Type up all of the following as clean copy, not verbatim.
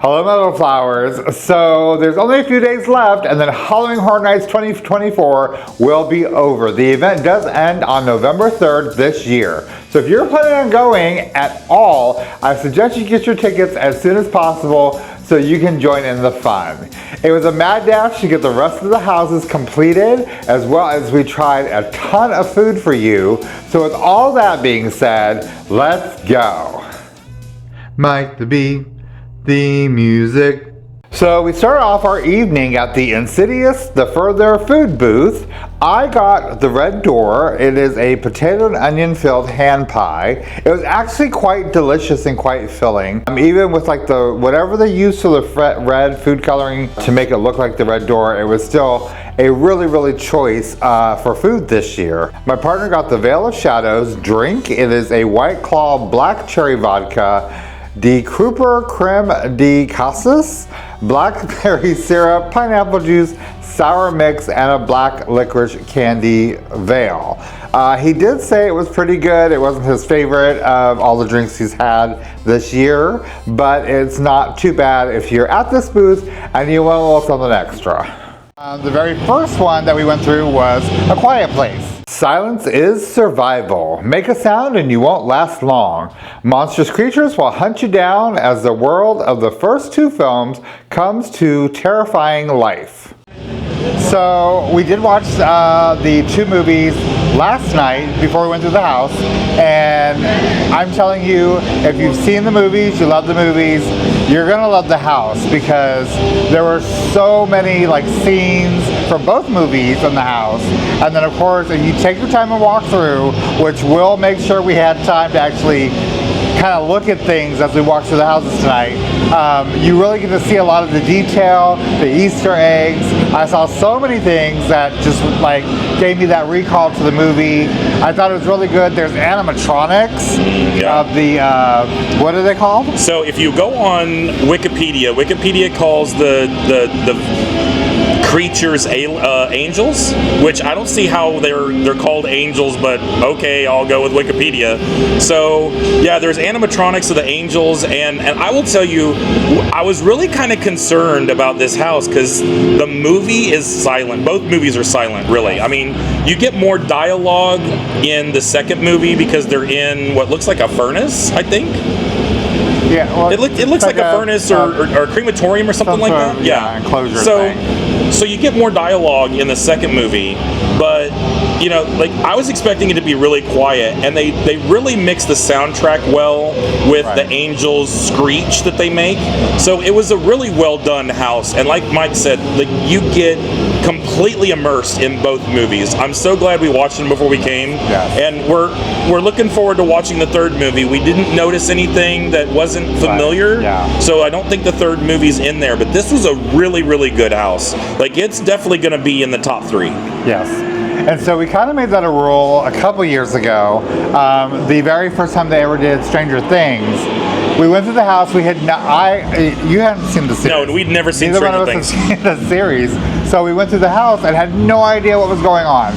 Hello, my little flowers. So there's only a few days left, and then Halloween Horror Nights 2024 will be over. The event does end on November 3rd this year. So if you're planning on going at all, I suggest you get your tickets as soon as possible so you can join in the fun. It was a mad dash to get the rest of the houses completed, as well as we tried a ton of food for you. So with all that being said, let's go. Mike the Bee. The music. So we started off our evening at the Insidious The Further food booth. I got the Red Door. It is a potato and onion filled hand pie. It was actually quite delicious and quite filling. Even with like the whatever they used for the red food coloring to make it look like the Red Door, it was still a really choice for food this year. My partner got the Veil of Shadows drink. It is a White Claw black cherry vodka, De Kruper Creme de Cassis, blackberry syrup, pineapple juice, sour mix, and a black licorice candy veil. He did say it was pretty good. It wasn't his favorite of all the drinks he's had this year, but it's not too bad if you're at this booth and you want a little something extra. The very first one that we went through was A Quiet Place. Silence is survival. Make a sound and you won't last long. Monstrous creatures will hunt you down as the world of the first two films comes to terrifying life. So we did watch the two movies last night before we went to the house, and I'm telling you, if you've seen the movies, you love the movies, you're gonna love the house because there were so many like scenes from both movies in the house. And then of course, if you take your time and walk through, which we'll make sure we had time to actually kind of look at things as we walk through the houses tonight, you really get to see a lot of the detail, the Easter eggs. I saw so many things that just like gave me that recall to the movie. I thought it was really good. There's animatronics of the, what are they called? So if you go on Wikipedia calls the creatures angels, which I don't see how they're called angels, but okay, I'll go with Wikipedia. So yeah, there's animatronics of the angels, and I will tell you, I was really kind of concerned about this house because the movie is silent. Both movies are silent, really. I mean, you get more dialogue in the second movie because they're in what looks like a furnace, I think. Yeah, well, it looks like a furnace or a crematorium or something like that. Yeah, enclosure thing. So you get more dialogue in the second movie, but you know, like I was expecting it to be really quiet, and they really mix the soundtrack well with the angels' screech that they make. So it was a really well done house, and like Mike said, like you get completely immersed in both movies. I'm so glad we watched them before we came, and we're looking forward to watching the third movie. We didn't notice anything that wasn't familiar, so I don't think the third movie's in there, but this was a really good house. Like it's definitely going to be in the top 3. Yes. And so we kind of made that a rule a couple years ago. The very first time they ever did Stranger Things, we went to the house. We had you hadn't seen the series. No, we'd never seen Stranger Things. Neither one of us had seen the series. So we went to the house and had no idea what was going on.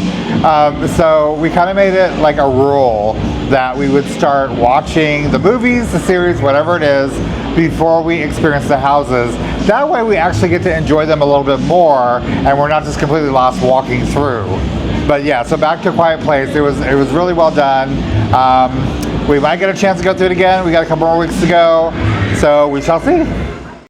So we kind of made it like a rule that we would start watching the movies, the series, whatever it is, before we experience the houses. That way we actually get to enjoy them a little bit more, and we're not just completely lost walking through. But yeah, so back to A Quiet Place. It was really well done. We might get a chance to go through it again. We got a couple more weeks to go, so we shall see.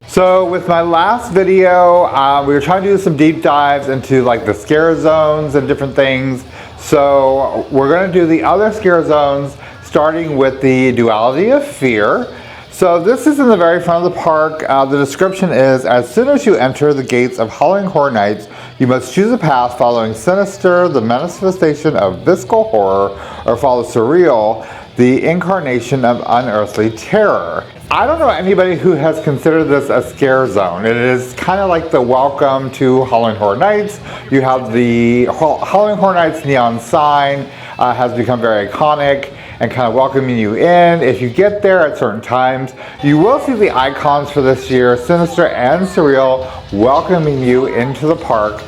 So with my last video, we were trying to do some deep dives into like the scare zones and different things. So we're going to do the other scare zones, starting with the duality of fear. So this is in the very front of the park. The description is, as soon as you enter the gates of Halloween Horror Nights, you must choose a path following sinister, the manifestation of visceral horror, or follow surreal, the incarnation of unearthly terror. I don't know anybody who has considered this a scare zone. It is kind of like the welcome to Halloween Horror Nights. You have the Halloween Horror Nights neon sign, has become very iconic and kind of welcoming you in. If you get there at certain times, you will see the icons for this year, sinister and surreal, welcoming you into the park.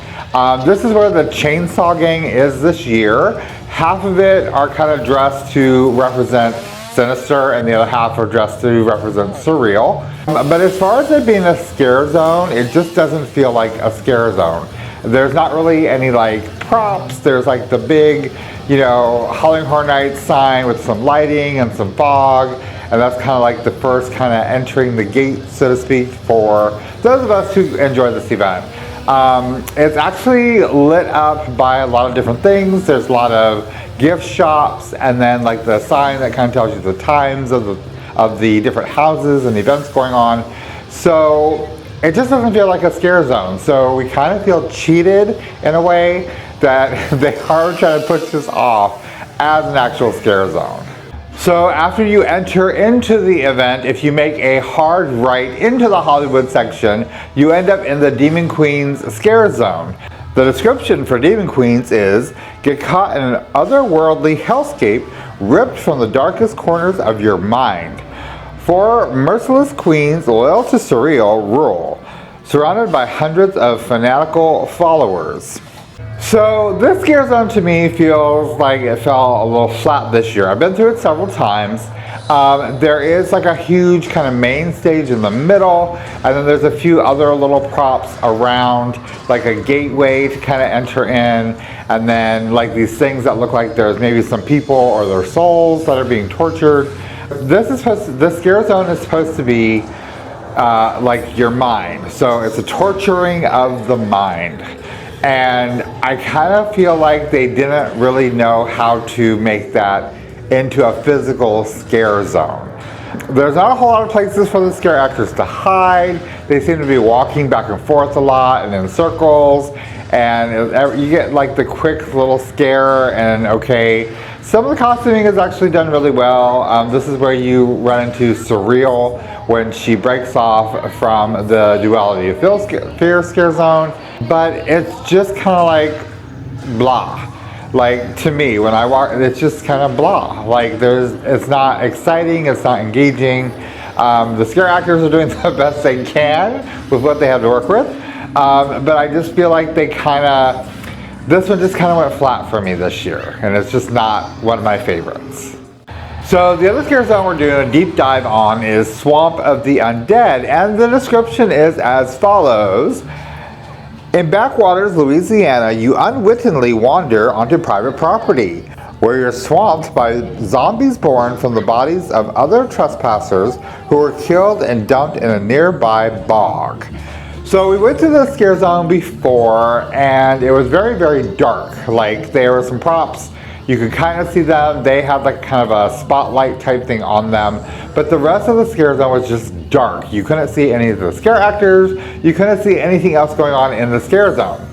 This is where the Chainsaw Gang is this year. Half of it are kind of dressed to represent sinister, and the other half are dressed to represent surreal. But as far as it being a scare zone, it just doesn't feel like a scare zone. There's not really any like props. There's like the big, you know, Halloween Horror Nights sign with some lighting and some fog, and that's kind of like the first kind of entering the gate, so to speak, for those of us who enjoy this event. It's actually lit up by a lot of different things. There's a lot of gift shops, and then like the sign that kind of tells you the times of the different houses and events going on. So it just doesn't feel like a scare zone. So we kind of feel cheated in a way that they are trying to push this off as an actual scare zone. So after you enter into the event, if you make a hard right into the Hollywood section, you end up in the Demon Queens scare zone. The description for Demon Queens is, get caught in an otherworldly hellscape ripped from the darkest corners of your mind. 4 merciless queens loyal to surreal rule, surrounded by hundreds of fanatical followers. So this scare zone to me feels like it fell a little flat this year. I've been through it several times. There is like a huge kind of main stage in the middle, and then there's a few other little props around, like a gateway to kind of enter in, and then like these things that look like there's maybe some people or their souls that are being tortured. This scare zone is supposed to be like your mind. So it's a torturing of the mind. And I kind of feel like they didn't really know how to make that into a physical scare zone. There's not a whole lot of places for the scare actors to hide. They seem to be walking back and forth a lot and in circles. And you get like the quick little scare, and okay. Some of the costuming is actually done really well. This is where you run into Surreal when she breaks off from the Duality of Fear scare zone. But it's just kind of like blah. Like to me, when I walk, it's just kind of blah. Like it's not exciting, it's not engaging. The scare actors are doing the best they can with what they have to work with. But I just feel like this one just kind of went flat for me this year, and it's just not one of my favorites. So the other scare zone we're doing a deep dive on is Swamp of the Undead, and the description is as follows. In backwaters, Louisiana, you unwittingly wander onto private property, where you're swamped by zombies born from the bodies of other trespassers who were killed and dumped in a nearby bog. So we went to the scare zone before, and it was very, very dark. Like there were some props, you could kind of see them. They had like kind of a spotlight type thing on them, but the rest of the scare zone was just dark. You couldn't see any of the scare actors. You couldn't see anything else going on in the scare zone.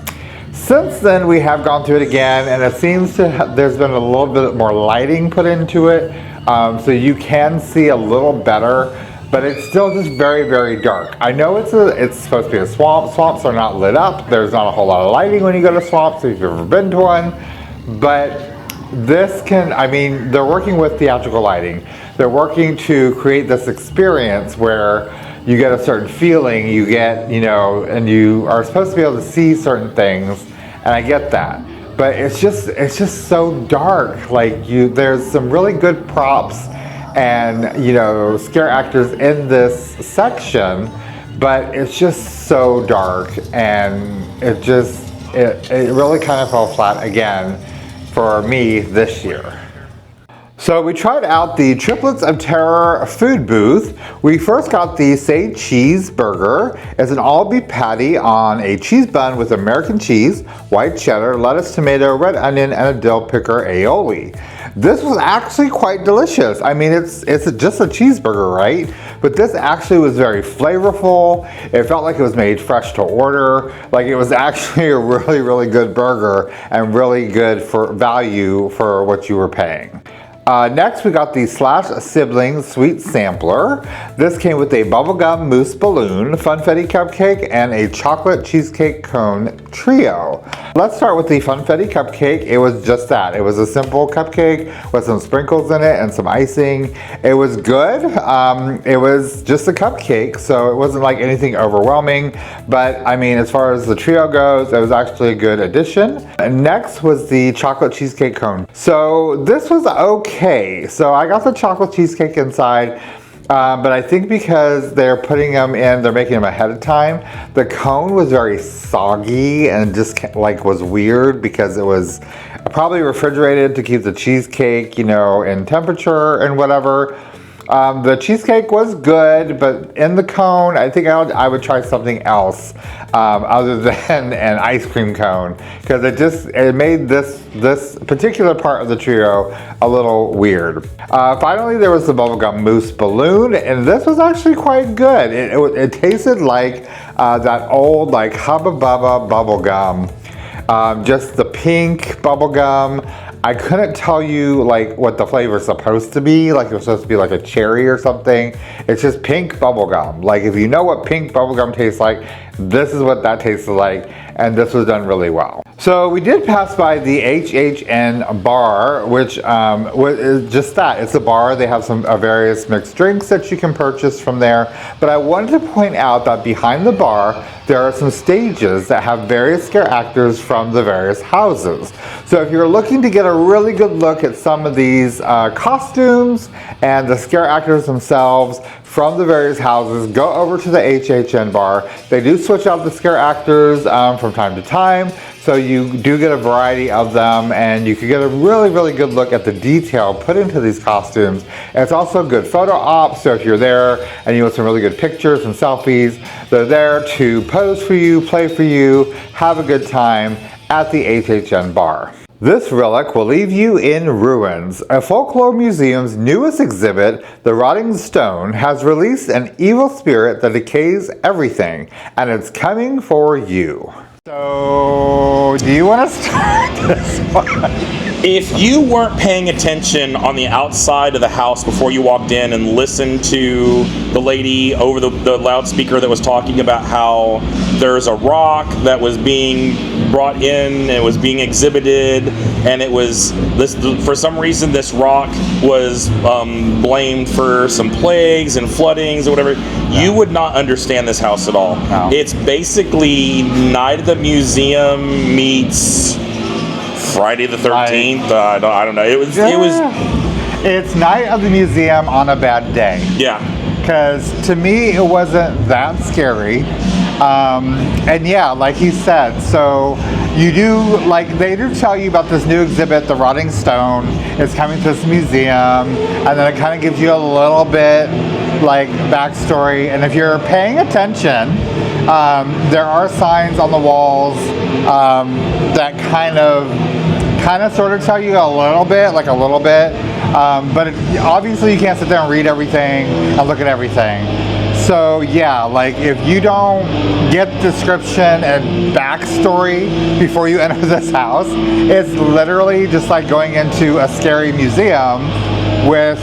Since then, we have gone through it again, and it seems there's been a little bit more lighting put into it, so you can see a little better. But it's still just very, very dark. I know it's supposed to be a swamp. Swamps are not lit up. There's not a whole lot of lighting when you go to swamps if you've ever been to one. But this they're working with theatrical lighting. They're working to create this experience where you get a certain feeling, you get, and you are supposed to be able to see certain things, and I get that. But it's just so dark. Like there's some really good props and scare actors in this section, but it's just so dark, and it really kind of fell flat again for me this year. So we tried out the Triplets of Terror food booth. We first got the Say Cheeseburger. It's an all-beef patty on a cheese bun with American cheese, white cheddar, lettuce, tomato, red onion, and a dill picker aioli. This was actually quite delicious. I mean, it's just a cheeseburger, right? But this actually was very flavorful. It felt like it was made fresh to order. Like it was actually a really, really good burger and really good for value for what you were paying. Next, we got the Slash Siblings Sweet Sampler. This came with a bubblegum mousse balloon, funfetti cupcake, and a chocolate cheesecake cone trio. Let's start with the funfetti cupcake. It was just that. It was a simple cupcake with some sprinkles in it and some icing. It was good. It was just a cupcake, so it wasn't like anything overwhelming. But I mean, as far as the trio goes, it was actually a good addition. Next was the chocolate cheesecake cone. So this was okay. okay. So I got the chocolate cheesecake inside. But I think because they're putting them in, they're making them ahead of time, the cone was very soggy and just like was weird because it was probably refrigerated to keep the cheesecake, you know, in temperature and whatever. The cheesecake was good, but in the cone, I think I would try something else other than an ice cream cone, because it made this particular part of the trio a little weird. Finally, there was the bubblegum mousse balloon, and this was actually quite good. It tasted like that old like Hubba Bubba bubblegum. Just the pink bubblegum. I couldn't tell you like what the flavor is supposed to be, like it was supposed to be like a cherry or something. It's just pink bubblegum. Like if you know what pink bubblegum tastes like, this is what that tasted like, and this was done really well. So we did pass by the HHN bar, which is just that. It's a bar. They have some various mixed drinks that you can purchase from there. But I wanted to point out that behind the bar, there are some stages that have various scare actors from the various houses. So if you're looking to get a really good look at some of these costumes and the scare actors themselves from the various houses, go over to the HHN bar. They do switch out the scare actors from time to time, so you do get a variety of them, and you can get a really good look at the detail put into these costumes. And it's also a good photo op, so if you're there and you want some really good pictures and selfies, they're there to pose for you, play for you, have a good time at the HHN bar. This relic will leave you in ruins. A folklore museum's newest exhibit, The Rotting Stone, has released an evil spirit that decays everything, and it's coming for you. So, do you want to start this one? If you weren't paying attention on the outside of the house before you walked in and listened to the lady over the loudspeaker that was talking about how there's a rock that was being brought in and was being exhibited, and it was this, for some reason this rock was blamed for some plagues and floodings or whatever, you would not understand this house at all. No. It's basically Night of the Museum meets Friday the 13th. I don't know. It was. It's Night of the Museum on a bad day. Yeah. Because to me, it wasn't that scary. And yeah, like he said, so you do, like, they do tell you about this new exhibit, The Rotting Stone. It's coming to this museum, and then it kind of gives you a little bit, like, backstory. And if you're paying attention, there are signs on the walls that kind of sort of tell you a little bit, but obviously you can't sit there and read everything and look at everything. So yeah, like if you don't get description and backstory before you enter this house, it's literally just like going into a scary museum with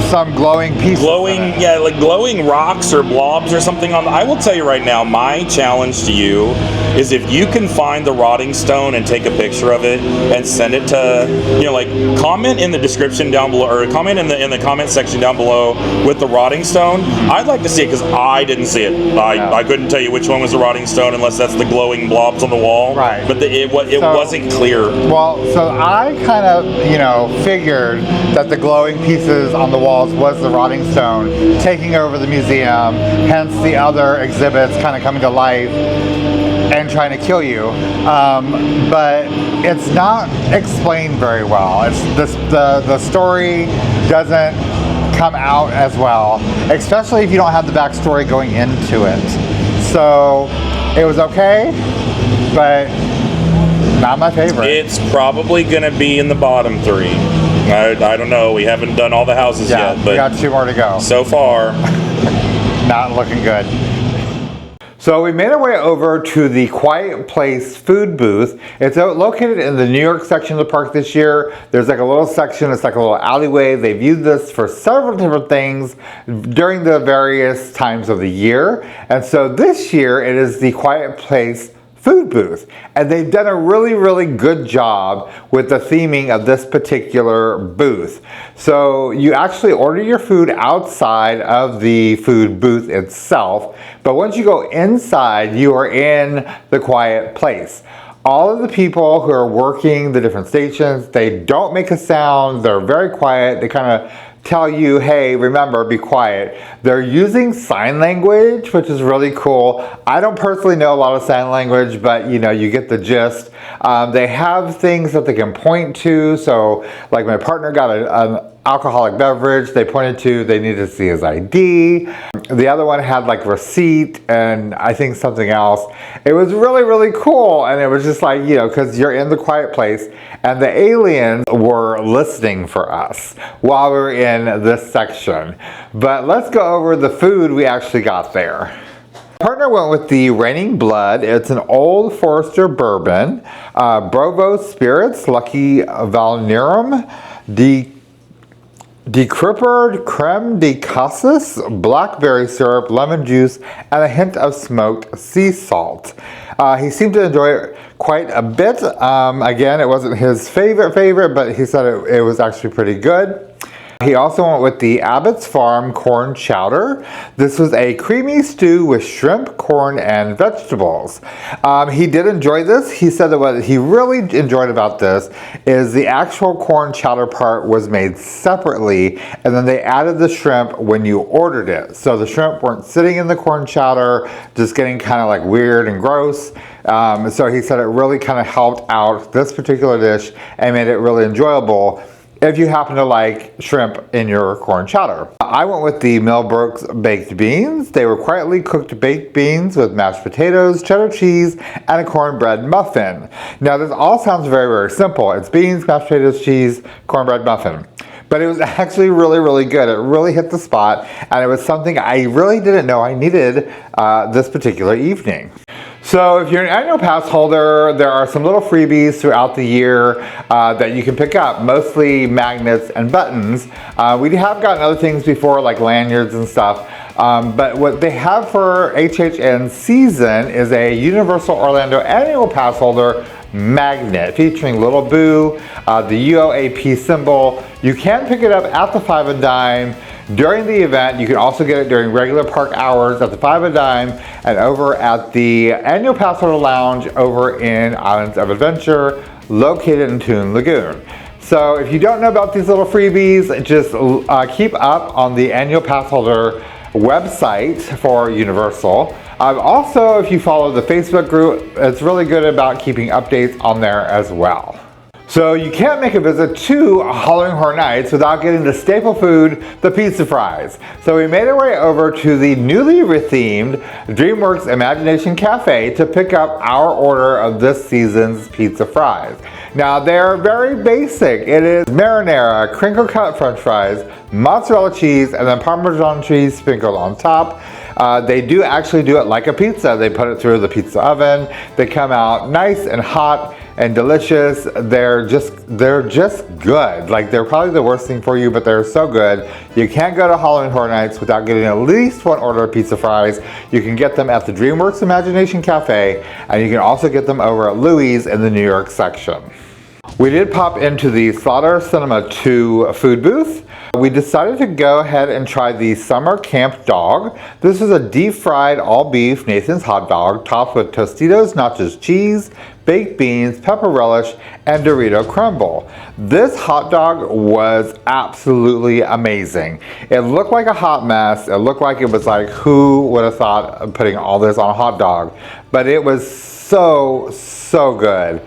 some glowing pieces. Yeah, like glowing rocks or blobs or something on. I will tell you right now, my challenge to you is if you can find the Rotting Stone and take a picture of it and send it to, like comment in the description down below, or comment in the comment section down below with the Rotting Stone. I'd like to see it because I didn't see it. I couldn't tell you which one was the Rotting Stone unless that's the glowing blobs on the wall. Right. But it wasn't clear. Well, so I kind of, figured that the glowing pieces on the walls was the Rotting Stone taking over the museum, hence the other exhibits kind of coming to life and trying to kill you, but it's not explained very well. The story doesn't come out as well, especially if you don't have the backstory going into it. So it was okay, but not my favorite. It's probably gonna be in the bottom 3. I don't know. We haven't done all the houses yet, but we got 2 more to go. So far, not looking good. So we made our way over to the Quiet Place food booth. It's located in the New York section of the park this year. There's like a little section, it's like a little alleyway. They've used this for several different things during the various times of the year. And so this year it is the Quiet Place food booth, and they've done a really good job with the theming of this particular booth. So you actually order your food outside of the food booth itself, but once you go inside, you are in the Quiet Place. all of the people who are working the different stations, they don't make a sound. They're very quiet. They kind of tell you, hey, remember, be quiet. They're using sign language, which is really cool. I don't personally know a lot of sign language, but you know, you get the gist. They have things that they can point to. So like my partner got an alcoholic beverage. They pointed to, they needed to see his ID. The other one had like receipt and I think something else. It was really, really cool. And it was just like, you know, because you're in the quiet place and the aliens were listening for us while we were in this section. But let's go over the food we actually got there. Partner went with the Raining Blood. It's an Old Forester bourbon, Brovo Spirits, Lucky Valnirum, Decrypted creme de cassis, blackberry syrup, lemon juice, and a hint of smoked sea salt. He seemed to enjoy it quite a bit. Again, it wasn't his favorite, but he said it was actually pretty good. He also went with the Abbott's Farm corn chowder. This was a creamy stew with shrimp, corn, and vegetables. He did enjoy this. He said that what he really enjoyed about this is the actual corn chowder part was made separately, and then they added the shrimp when you ordered it. So the shrimp weren't sitting in the corn chowder, just getting kind of like weird and gross. So he said it really kind of helped out this particular dish and made it really enjoyable if you happen to like shrimp in your corn chowder. I went with the Millbrook's baked beans. They were quietly cooked baked beans with mashed potatoes, cheddar cheese, and a cornbread muffin. Now this all sounds very, very simple. It's beans, mashed potatoes, cheese, cornbread muffin. But it was actually really, really good. It really hit the spot, and it was something I really didn't know I needed this particular evening. So if you're an annual pass holder, there are some little freebies throughout the year that you can pick up, mostly magnets and buttons. We have gotten other things before like lanyards and stuff, but what they have for HHN season is a Universal Orlando annual pass holder magnet featuring Little Boo, the UOAP symbol. You can pick it up at the 5 and Dime during the event. You can also get it during regular park hours at the 5 and Dime and over at the annual pass holder lounge over in Islands of Adventure, located in Toon Lagoon. So if you don't know about these little freebies, just keep up on the annual pass holder website for Universal. Also, if you follow the Facebook group, it's really good about keeping updates on there as well. So you can't make a visit to Halloween Horror Nights without getting the staple food, the pizza fries. So we made our way over to the newly rethemed DreamWorks Imagination Cafe to pick up our order of this season's pizza fries. Now they're very basic. It is marinara, crinkle cut french fries, mozzarella cheese, and then Parmesan cheese sprinkled on top. They do actually do it like a pizza. They put it through the pizza oven. They come out nice and hot and delicious. They're just good. Like, they're probably the worst thing for you, but they're so good. You can't go to Halloween Horror Nights without getting at least one order of pizza fries. You can get them at the DreamWorks Imagination Cafe, and you can also get them over at Louie's in the New York section. We did pop into the Slaughter Cinema 2 food booth. We decided to go ahead and try the Summer Camp Dog. This is a deep-fried all-beef Nathan's hot dog topped with Tostitos nacho cheese, baked beans, pepper relish, and Dorito crumble. This hot dog was absolutely amazing. It looked like a hot mess. It looked like it was like, who would have thought of putting all this on a hot dog? But it was so good.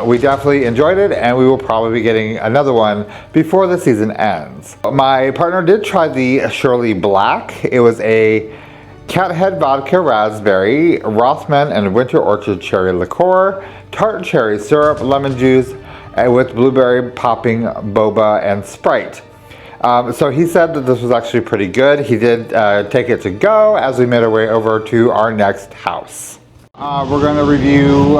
We definitely enjoyed it, and we will probably be getting another one before the season ends. My partner did try the Shirley Black. It was a Cathead Vodka Raspberry, Rothman and Winter Orchard Cherry Liqueur, Tart Cherry Syrup, Lemon Juice, with Blueberry Popping Boba and Sprite. So he said that this was actually pretty good. He did take it to go as we made our way over to our next house. We're going to review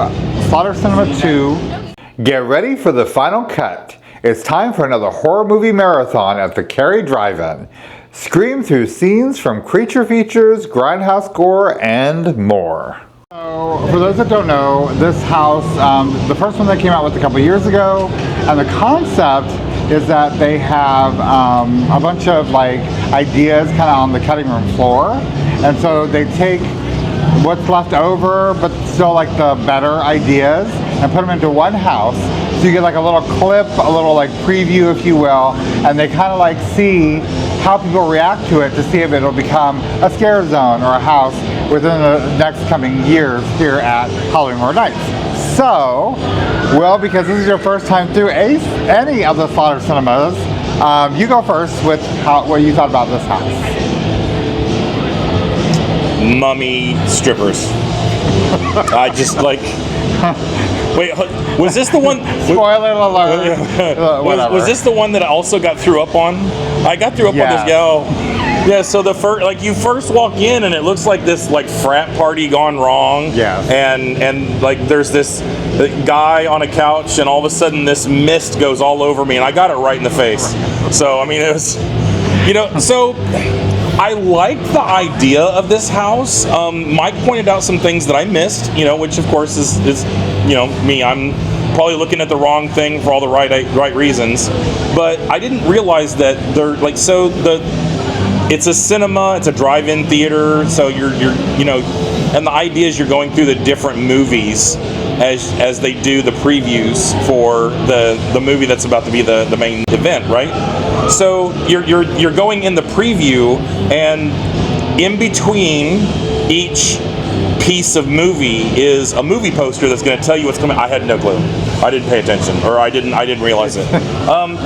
Slaughter Cinema 2. Get ready for the final cut. It's time for another horror movie marathon at the Cary Drive-In. Scream through scenes from creature features, grindhouse gore, and more. So, for those that don't know, this house, the first one they came out with a couple years ago, and the concept is that they have a bunch of like ideas kind of on the cutting room floor, and so they take what's left over, but still like the better ideas, and put them into one house. So you get like a little clip, a little like preview, if you will, and they kind of like see how people react to it to see if it'll become a scare zone or a house within the next coming years here at Halloween Horror Nights. So, well, because this is your first time through any of the Slaughter Cinemas, you go first with what you thought about this house. Mummy strippers. I just like. Wait, was this the one? Spoiler alert. Was this the one that I also got threw up on? I got threw up on this gal. Yeah, so the first, like, you first walk in and it looks like this like frat party gone wrong. Yeah. And like there's this guy on a couch and all of a sudden this mist goes all over me and I got it right in the face. So I mean it was, so. I liked the idea of this house. Mike pointed out some things that I missed, which of course is me. I'm probably looking at the wrong thing for all the right reasons. But I didn't realize that they're like, it's a cinema, it's a drive-in theater, so you're and the idea is you're going through the different movies as they do the previews for the movie that's about to be the main event, right? So you're going in the preview, and in between each piece of movie is a movie poster that's going to tell you what's coming. I had no clue. I didn't pay attention, or I didn't realize it.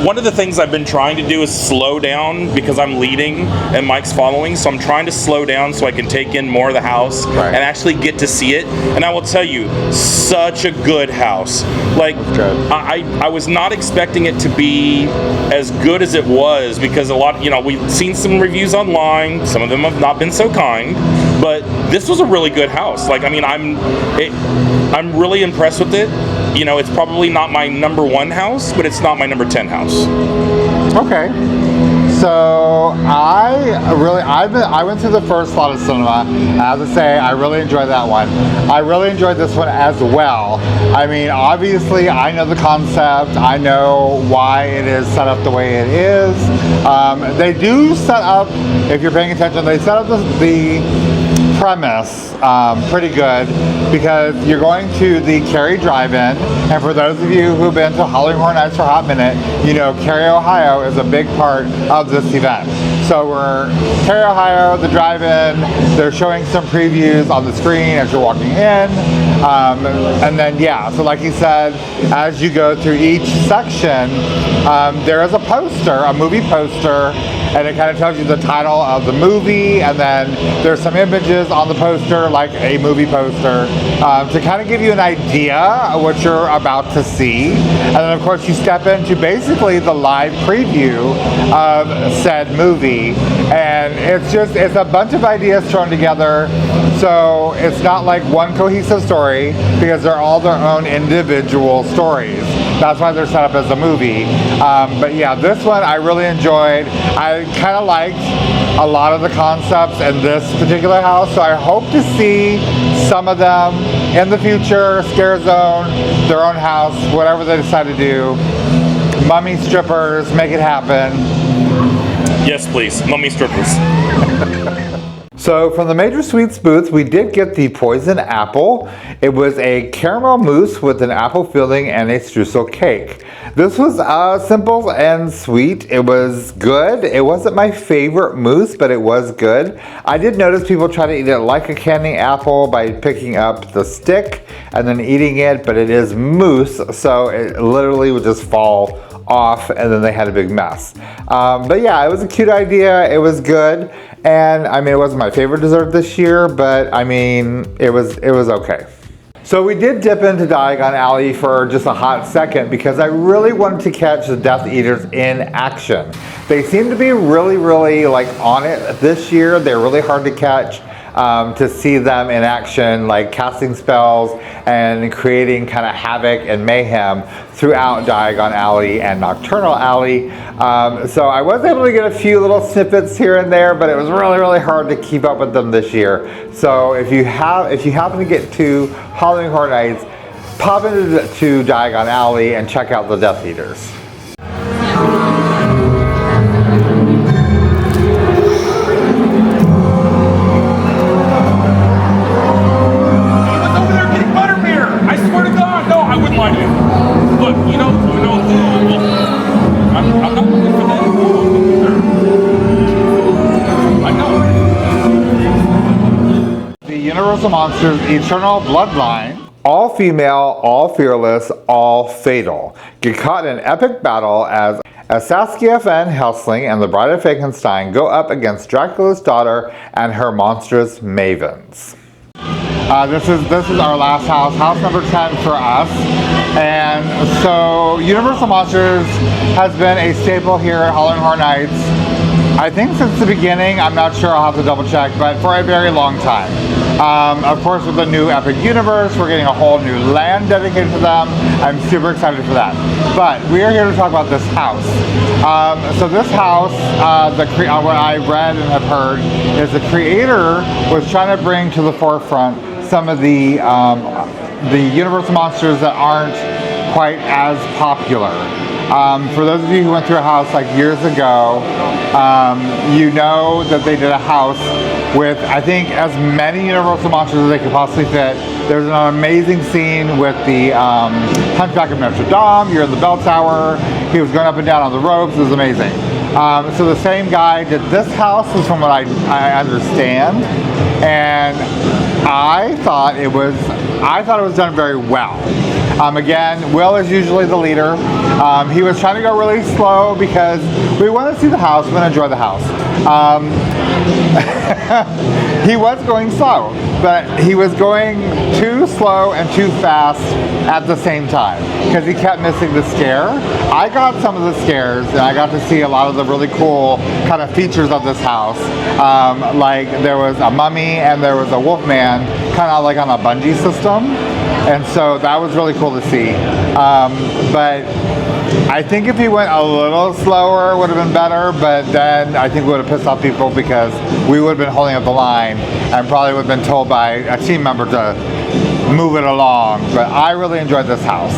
One of the things I've been trying to do is slow down because I'm leading and Mike's following, so I'm trying to slow down so I can take in more of the house and actually get to see it. And I will tell you, such a good house. Like, I was not expecting it to be as good as it was because a lot, we've seen some reviews online. Some of them have not been so kind, but this was a really good house. Like, I mean, I'm really impressed with it. It's probably not my number 1 house, but it's not my number 10 house. Okay. So I went to the first Slaughter Cinema. As I say, I really enjoyed that one. I really enjoyed this one as well. I mean, obviously, I know the concept. I know why it is set up the way it is. They do set up, if you're paying attention, they set up the premise pretty good because you're going to the Cary Drive-In, and for those of you who've been to Halloween Horror Nights for a hot minute, Cary, Ohio is a big part of this event. So we're Cary, Ohio, the drive-in. They're showing some previews on the screen as you're walking in, and then so like you said, as you go through each section, there is a poster, a movie poster, and it kind of tells you the title of the movie, and then there's some images on the poster, like a movie poster, to kind of give you an idea of what you're about to see. And then of course you step into basically the live preview of said movie, and it's a bunch of ideas thrown together, so it's not like one cohesive story because they're all their own individual stories. That's why they're set up as a movie. But yeah, this one I really enjoyed. I kind of liked a lot of the concepts in this particular house, so I hope to see some of them in the future. Scare zone, their own house, whatever they decide to do. Mummy strippers, make it happen. Yes, please, mummy strippers. So from the Major Sweets booth, we did get the poison apple. It was a caramel mousse with an apple filling and a streusel cake. This was simple and sweet. It was good. It wasn't my favorite mousse, but it was good. I did notice people try to eat it like a candy apple by picking up the stick and then eating it, but it is mousse, so it literally would just fall off and then they had a big mess. But yeah, it was a cute idea. It was good. And I mean, it wasn't my favorite dessert this year, but I mean, it was okay. So we did dip into Diagon Alley for just a hot second because I really wanted to catch the Death Eaters in action. They seem to be really like on it this year. They're really hard to catch. To see them in action, like casting spells and creating kind of havoc and mayhem throughout Diagon Alley and Nocturnal Alley. So I was able to get a few little snippets here and there, but it was really hard to keep up with them this year. So if you happen to get to Halloween Horror Nights, pop into Diagon Alley and check out the Death Eaters. Universal Monsters Eternal Bloodline. All female, all fearless, all fatal. Get caught in an epic battle as Saskia Van Helsing and the Bride of Frankenstein go up against Dracula's daughter and her monstrous mavens. This is our last house number 10 for us. And so Universal Monsters has been a staple here at Halloween Horror Nights, I think since the beginning. I'm not sure, I'll have to double check, but for a very long time. Of course, with the new Epic Universe, we're getting a whole new land dedicated to them. I'm super excited for that. But we are here to talk about this house. So this house, what I read and have heard, is the creator was trying to bring to the forefront some of the Universal Monsters that aren't quite as popular. For those of you who went through a house like years ago, you know that they did a house with, I think, as many Universal Monsters as they could possibly fit. There's an amazing scene with the Hunchback of Notre Dame. You're in the bell tower. He was going up and down on the ropes. It was amazing. So the same guy did this house, is from what I understand, and I thought it was done very well. Again, Will is usually the leader. He was trying to go really slow because we want to see the house, we want to enjoy the house. He was going slow, but he was going too slow and too fast at the same time because he kept missing the scare. I got some of the scares and I got to see a lot of the really cool kind of features of this house. Like there was a mummy and there was a wolfman kind of like on a bungee system. And so that was really cool to see. But I think if he went a little slower, it would have been better, but then I think we would have pissed off people because we would have been holding up the line and probably would have been told by a team member to move it along. But I really enjoyed this house.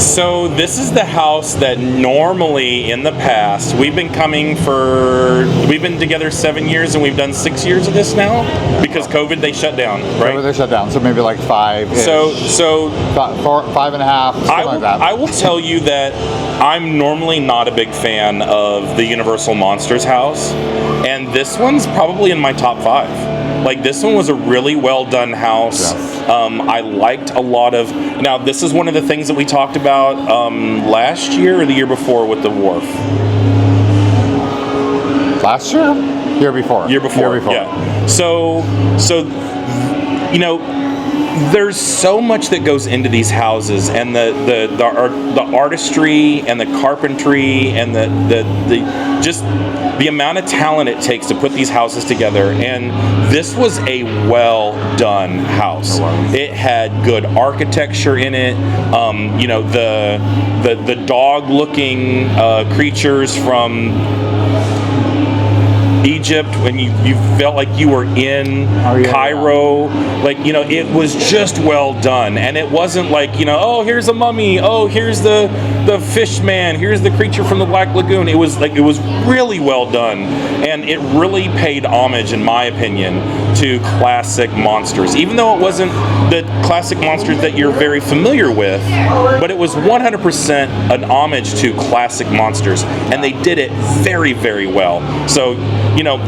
So this is the house that normally in the past, we've been together 7 years and we've done 6 years of this now because COVID they shut down, right? COVID they shut down, so maybe like 5. So 5.5, something like that. I will tell you that I'm normally not a big fan of the Universal Monsters house, and this one's probably in my top 5. Like, this one was a really well done house. Yes. I liked a lot of. Now, this is one of the things that we talked about last year or the year before with the wharf. Last year? Year before. Year before. Yeah. So you know, there's so much that goes into these houses, and the artistry and the carpentry and the amount of talent it takes to put these houses together. And this was a well done house. It had good architecture in it. You know, the dog looking creatures from Egypt, when you felt like you were in Cairo. Like, you know, it was just well done, and it wasn't like, you know, oh, here's a mummy, oh, here's the fish man, here's the creature from the Black Lagoon. It was really well done, and it really paid homage, in my opinion, to classic monsters, even though it wasn't the classic monsters that you're very familiar with, but it was 100% an homage to classic monsters, and they did it very, very well. So, you know,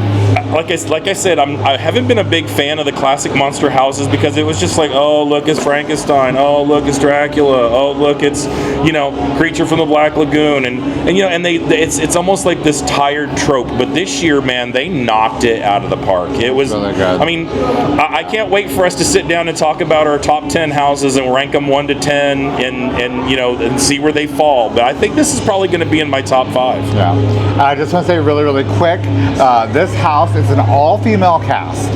like I said, I haven't been a big fan of the classic monster houses because it was just like, oh, look, it's Frankenstein. Oh, look, it's Dracula. Oh, look, it's, you know, creature from the Black Lagoon, and you know, and it's almost like this tired trope. But this year, man, they knocked it out of the park. It was really good. I mean, I can't wait for us to sit down and talk about our top 10 houses and rank them 1 to 10, and you know, and see where they fall. But I think this is probably going to be in my top 5. Yeah, I just want to say really, really quick. This house is an all-female cast.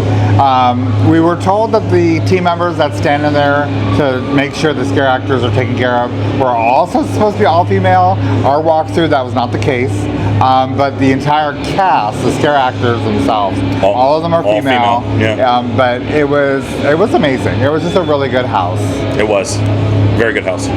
We were told that the team members that stand in there to make sure the scare actors are taken care of were also supposed to be all-female. Our walkthrough, that was not the case. But the entire cast, the scare actors themselves, all of them are female. Yeah. But it was amazing. It was just a really good house. It was. Very good house.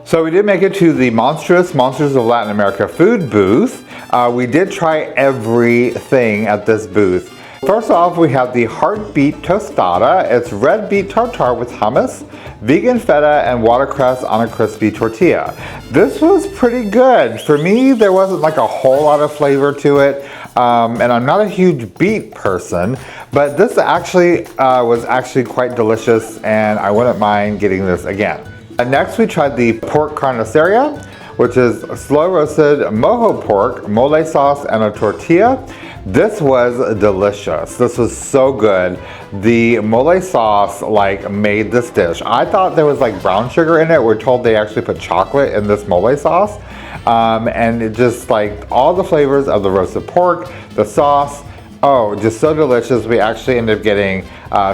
So we did make it to the Monsters of Latin America food booth. We did try everything at this booth. First off, we have the Heartbeat Tostada. It's red beet tartare with hummus, vegan feta, and watercress on a crispy tortilla. This was pretty good. For me, there wasn't like a whole lot of flavor to it. and I'm not a huge beet person, but this actually was actually quite delicious, and I wouldn't mind getting this again. And next we tried the pork carniceria, which is slow roasted mojo pork, mole sauce, and a tortilla. This was delicious. This was so good. The mole sauce like made this dish. I thought there was like brown sugar in it. We're told they actually put chocolate in this mole sauce. And it just like all the flavors of the roasted pork, the sauce, oh, just so delicious. We actually ended up getting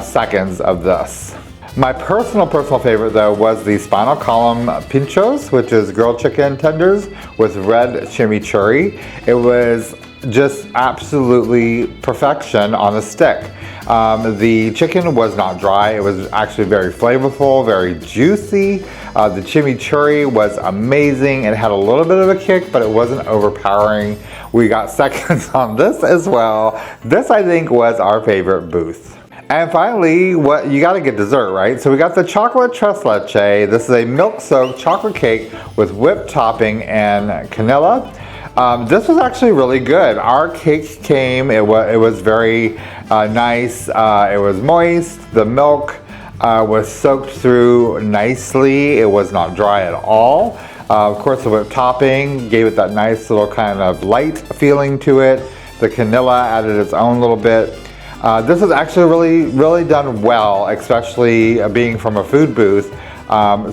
seconds of this. My personal favorite though was the spinal column pinchos, which is grilled chicken tenders with red chimichurri. It was just absolutely perfection on a stick. The chicken was not dry. It was actually very flavorful, very juicy. The chimichurri was amazing. It had a little bit of a kick, but it wasn't overpowering. We got seconds on this as well. This, I think, was our favorite booth. And finally, what you gotta get dessert, right? So we got the chocolate tres leche. This is a milk-soaked chocolate cake with whipped topping and canela. This was actually really good. Our cake came, it was very nice. It was moist. The milk was soaked through nicely. It was not dry at all. Of course, the whipped topping gave it that nice little kind of light feeling to it. The canela added its own little bit. This was actually really done well, especially being from a food booth.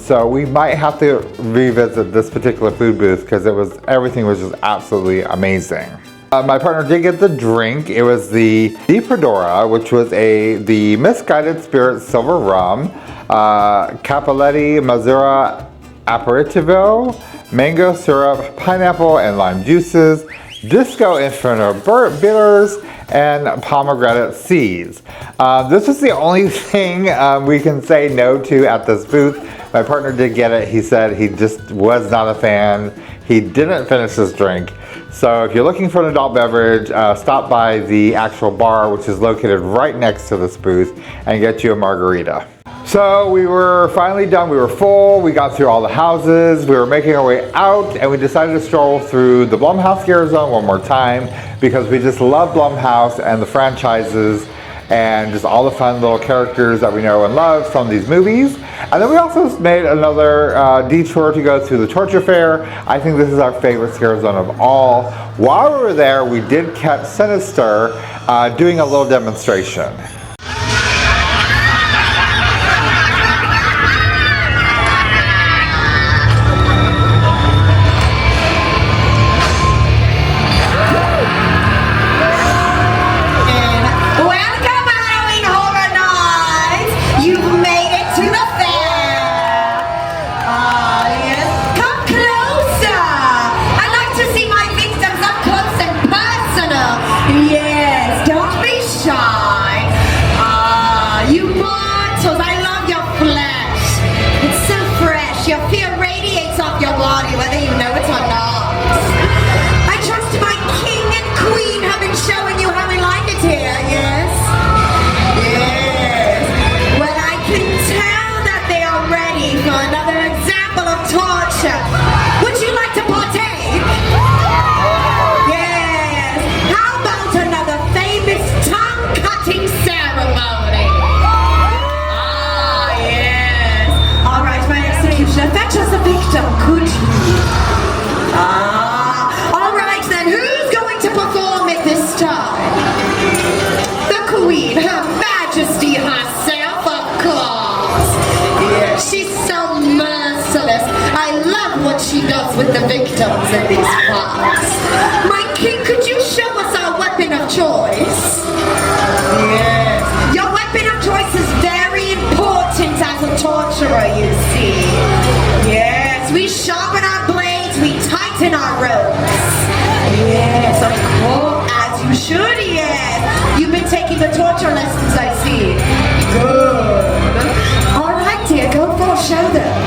So we might have to revisit this particular food booth because everything was just absolutely amazing. My partner did get the drink. It was the Diprodora, which was the Misguided Spirit Silver Rum, Cappelletti Mazzura Aperitivo, mango syrup, pineapple and lime juices, Disco Inferno bitters, and pomegranate seeds. This is the only thing we can say no to at this booth. My partner did get it. He said he just was not a fan. He didn't finish his drink. So if you're looking for an adult beverage, stop by the actual bar, which is located right next to this booth, and get you a margarita. So we were finally done. We were full. We got through all the houses. We were making our way out, and we decided to stroll through the Blumhouse Scare Zone one more time because we just love Blumhouse and the franchises and just all the fun little characters that we know and love from these movies. And then we also made another detour to go through the Torture Fair. I think this is our favorite scare zone of all. While we were there, we did catch Sinister doing a little demonstration. She does with the victims in these parts. My king, could you show us our weapon of choice? Yes. Your weapon of choice is very important as a torturer, you see. Yes, we sharpen our blades, we tighten our ropes. Yes, of course, as you should, yes. You've been taking the torture lessons, I see. Good. All right, dear, go for a show them.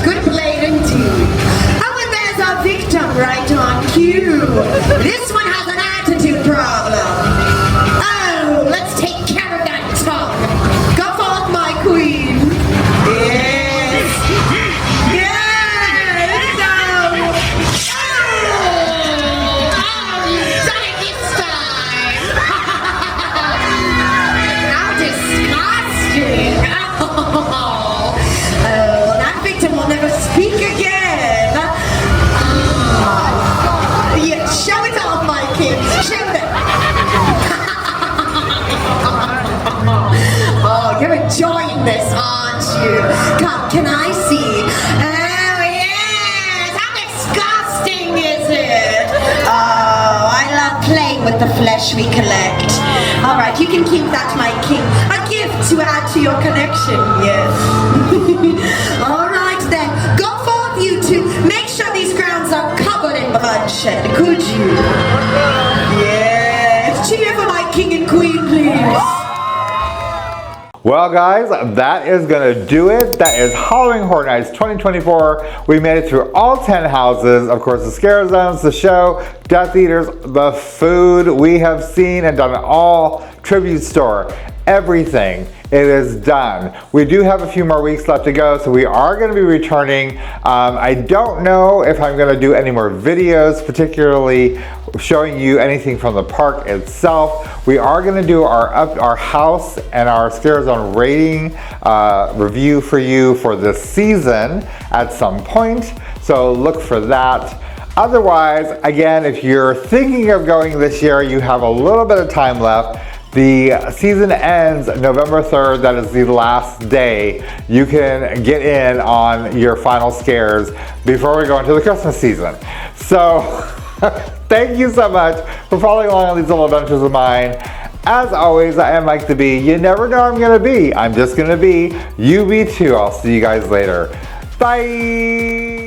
Good blade indeed. Oh, and there's our victim right on cue. This one has an attitude problem. Oh, let's take care of that tongue. Go forth, my queen. Yes. Yes. you? Come, can I see? Oh yes! How disgusting is it? Oh, I love playing with the flesh we collect. All right, you can keep that, my king. A gift to add to your collection, yes. All right then, go forth you two. Make sure these grounds are covered in bloodshed, could you? Yes. Cheer for my king and queen, please. Well guys, that is going to do it. That is Halloween Horror Nights 2024. We made it through all 10 houses. Of course, the scare zones, the show, Death Eaters, the food. We have seen and done all tribute store. Everything. It is done. We do have a few more weeks left to go, so we are going to be returning. I don't know if I'm going to do any more videos, particularly showing you anything from the park itself. We are going to do our house and our Scare Zone rating review for you for this season at some point, so look for that. Otherwise, again, if you're thinking of going this year, you have a little bit of time left. The season ends November 3rd. That is the last day. You can get in on your final scares before we go into the Christmas season. So thank you so much for following along on these little adventures of mine. As always, I am Mike the Bee. You never know I'm gonna be. I'm just gonna be. You be too. I'll see you guys later. Bye.